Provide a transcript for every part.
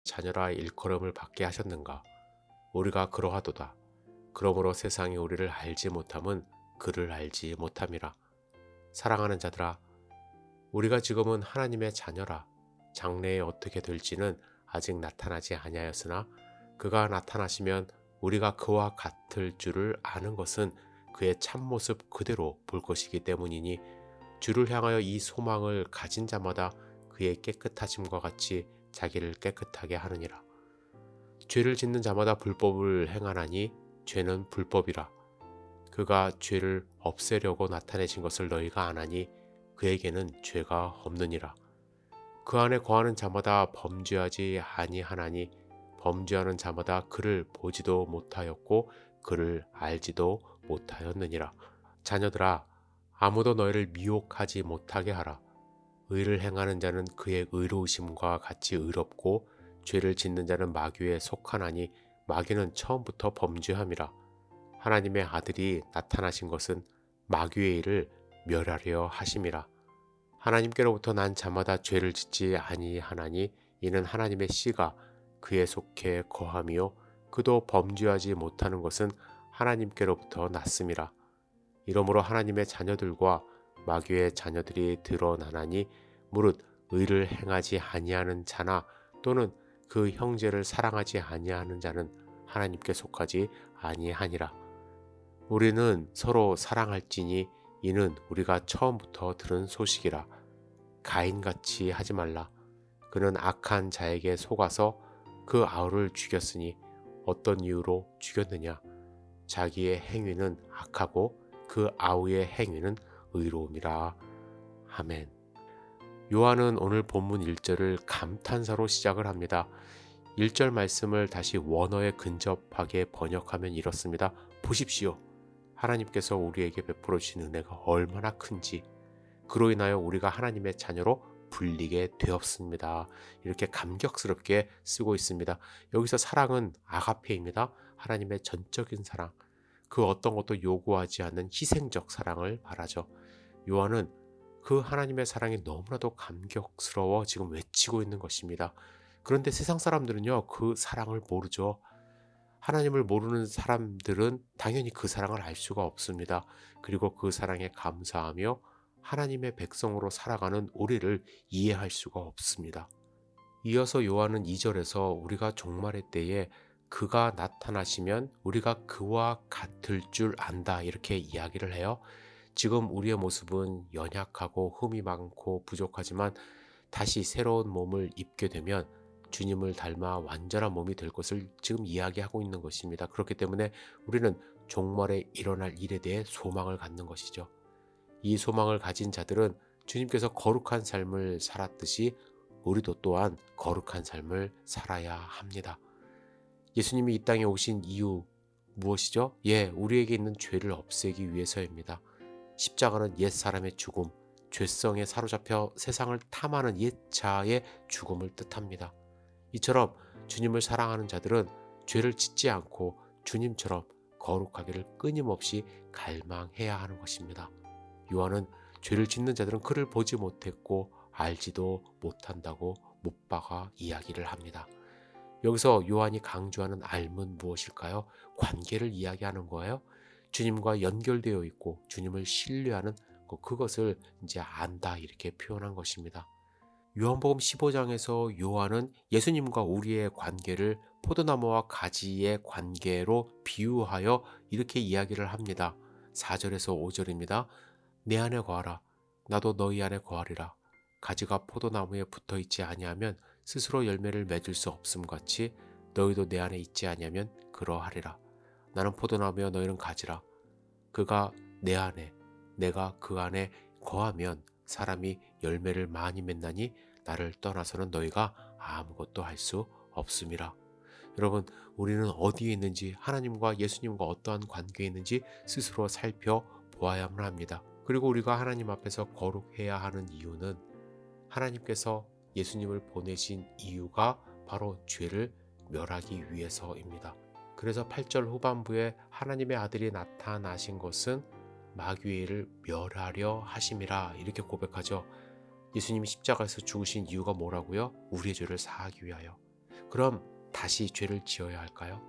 자녀라 일컬음을 받게 하셨는가? 우리가 그러하도다. 그러므로 세상이 우리를 알지 못함은 그를 알지 못함이라. 사랑하는 자들아, 우리가 지금은 하나님의 자녀라. 장래에 어떻게 될지는 아직 나타나지 아니하였으나 그가 나타나시면 우리가 그와 같을 줄을 아는 것은 그의 참모습 그대로 볼 것이기 때문이니 주를 향하여 이 소망을 가진 자마다 그의 깨끗하심과 같이 자기를 깨끗하게 하느니라. 죄를 짓는 자마다 불법을 행하나니 죄는 불법이라. 그가 죄를 없애려고 나타내신 것을 너희가 아나니 그에게는 죄가 없느니라. 그 안에 거하는 자마다 범죄하지 아니하나니 범죄하는 자마다 그를 보지도 못하였고 그를 알지도 못하였느니라. 자녀들아, 아무도 너희를 미혹하지 못하게 하라. 의를 행하는 자는 그의 의로우심과 같이 의롭고 죄를 짓는 자는 마귀에 속하나니 마귀는 처음부터 범죄함이라. 하나님의 아들이 나타나신 것은 마귀의 일을 멸하려 하심이라. 하나님께로부터 난 자마다 죄를 짓지 아니하나니 이는 하나님의 씨가 그에 속해 거함이요 그도 범죄하지 못하는 것은 하나님께로부터 났음이라. 이러므로 하나님의 자녀들과 마귀의 자녀들이 드러나나니 무릇 의를 행하지 아니하는 자나 또는 그 형제를 사랑하지 아니하는 자는 하나님께 속하지 아니하니라. 우리는 서로 사랑할지니 이는 우리가 처음부터 들은 소식이라. 가인같이 하지 말라. 그는 악한 자에게 속아서 그 아우를 죽였으니 어떤 이유로 죽였느냐? 자기의 행위는 악하고 그 아우의 행위는 의로움이라. 아멘. 요한은 오늘 본문 1절을 감탄사로 시작을 합니다. 1절 말씀을 다시 원어에 근접하게 번역하면 이렇습니다. 보십시오. 하나님께서 우리에게 베풀어 주신 은혜가 얼마나 큰지 그로 인하여 우리가 하나님의 자녀로 불리게 되었습니다. 이렇게 감격스럽게 쓰고 있습니다. 여기서 사랑은 아가페입니다. 하나님의 전적인 사랑. 그 어떤 것도 요구하지 않는 희생적 사랑을 말하죠. 요한은 그 하나님의 사랑이 너무나도 감격스러워 지금 외치고 있는 것입니다. 그런데 세상 사람들은요, 그 사랑을 모르죠. 하나님을 모르는 사람들은 당연히 그 사랑을 알 수가 없습니다. 그리고 그 사랑에 감사하며 하나님의 백성으로 살아가는 우리를 이해할 수가 없습니다. 이어서 요한은 2절에서 우리가 종말의 때에 그가 나타나시면 우리가 그와 같을 줄 안다 이렇게 이야기를 해요. 지금 우리의 모습은 연약하고 흠이 많고 부족하지만 다시 새로운 몸을 입게 되면 주님을 닮아 완전한 몸이 될 것을 지금 이야기하고 있는 것입니다. 그렇기 때문에 우리는 종말에 일어날 일에 대해 소망을 갖는 것이죠. 이 소망을 가진 자들은 주님께서 거룩한 삶을 살았듯이 우리도 또한 거룩한 삶을 살아야 합니다. 예수님이 이 땅에 오신 이유 무엇이죠? 우리에게 있는 죄를 없애기 위해서입니다. 십자가는 옛 사람의 죽음, 죄성에 사로잡혀 세상을 탐하는 옛 자아의 죽음을 뜻합니다. 이처럼 주님을 사랑하는 자들은 죄를 짓지 않고 주님처럼 거룩하기를 끊임없이 갈망해야 하는 것입니다. 요한은 죄를 짓는 자들은 그를 보지 못했고 알지도 못한다고 못 박아 이야기를 합니다. 여기서 요한이 강조하는 알은 무엇일까요? 관계를 이야기하는 거예요. 주님과 연결되어 있고 주님을 신뢰하는 그것을 이제 안다 이렇게 표현한 것입니다. 요한복음 15장에서 요한은 예수님과 우리의 관계를 포도나무와 가지의 관계로 비유하여 이렇게 이야기를 합니다. 4절에서 5절입니다. 내 안에 거하라. 나도 너희 안에 거하리라. 가지가 포도나무에 붙어 있지 아니하면 스스로 열매를 맺을 수 없음 같이 너희도 내 안에 있지 아니하면 그러하리라. 나는 포도나무여 너희는 가지라. 그가 내 안에 내가 그 안에 거하면 사람이 열매를 많이 맺나니 나를 떠나서는 너희가 아무것도 할 수 없음이라. 여러분, 우리는 어디에 있는지 하나님과 예수님과 어떠한 관계에 있는지 스스로 살펴보아야만 합니다. 그리고 우리가 하나님 앞에서 거룩해야 하는 이유는 하나님께서 예수님을 보내신 이유가 바로 죄를 멸하기 위해서입니다. 그래서 8절 후반부에 하나님의 아들이 나타나신 것은 마귀의 일을 멸하려 하심이라 이렇게 고백하죠. 예수님이 십자가에서 죽으신 이유가 뭐라고요? 우리의 죄를 사하기 위하여. 그럼 다시 죄를 지어야 할까요?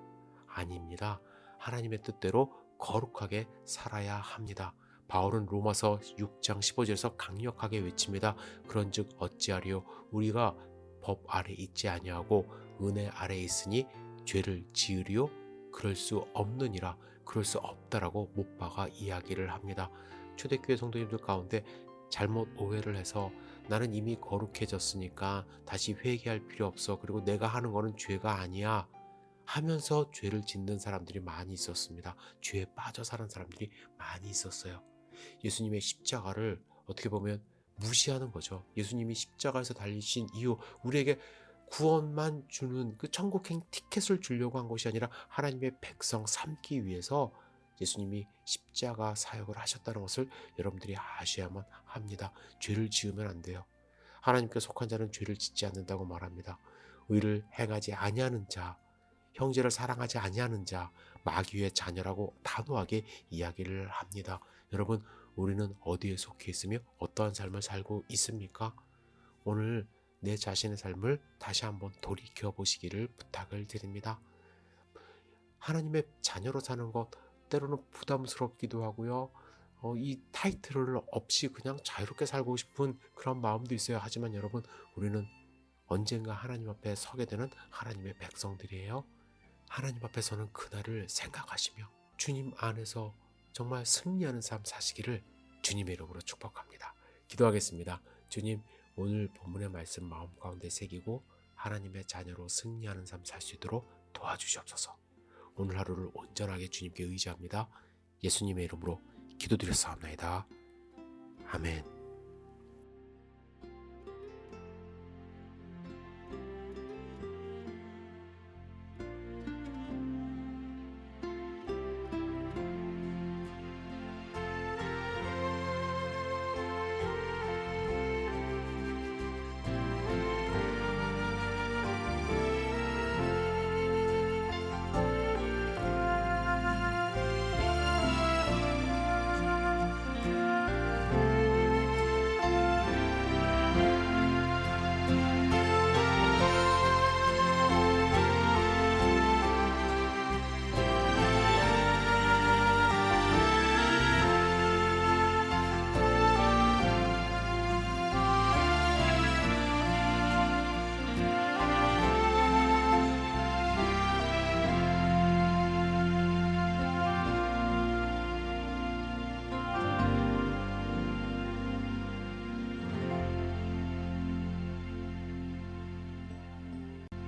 아닙니다. 하나님의 뜻대로 거룩하게 살아야 합니다. 바울은 로마서 6장 15절에서 강력하게 외칩니다. 그런즉 어찌하리요? 우리가 법 아래 있지 아니하고 은혜 아래 있으니 죄를 지으리요? 그럴 수 없느니라. 그럴 수 없다라고 못 박아 이야기를 합니다. 초대교회 성도님들 가운데 잘못 오해를 해서 나는 이미 거룩해졌으니까 다시 회개할 필요 없어. 그리고 내가 하는 거는 죄가 아니야. 하면서 죄를 짓는 사람들이 많이 있었습니다. 죄에 빠져 사는 사람들이 많이 있었어요. 예수님의 십자가를 어떻게 보면 무시하는 거죠. 예수님이 십자가에서 달리신 이유, 우리에게 구원만 주는 그 천국행 티켓을 주려고 한 것이 아니라 하나님의 백성 삼기 위해서 예수님이 십자가 사역을 하셨다는 것을 여러분들이 아셔야만 합니다. 죄를 지으면 안 돼요. 하나님께 속한 자는 죄를 짓지 않는다고 말합니다. 의를 행하지 아니하는 자, 형제를 사랑하지 아니하는 자, 마귀의 자녀라고 단호하게 이야기를 합니다. 여러분, 우리는 어디에 속해 있으며 어떠한 삶을 살고 있습니까? 오늘 내 자신의 삶을 다시 한번 돌이켜 보시기를 부탁을 드립니다. 하나님의 자녀로 사는 것 때로는 부담스럽기도 하고요. 이 타이틀을 없이 그냥 자유롭게 살고 싶은 그런 마음도 있어요. 하지만 여러분, 우리는 언젠가 하나님 앞에 서게 되는 하나님의 백성들이에요. 하나님 앞에 서는 그날을 생각하시며 주님 안에서 정말 승리하는 삶 사시기를 주님의 이름으로 축복합니다. 기도하겠습니다. 주님, 오늘 본문의 말씀 마음 가운데 새기고 하나님의 자녀로 승리하는 삶 살 수 있도록 도와주시옵소서. 오늘 하루를 온전하게 주님께 의지합니다. 예수님의 이름으로 기도드렸사옵나이다. 아멘.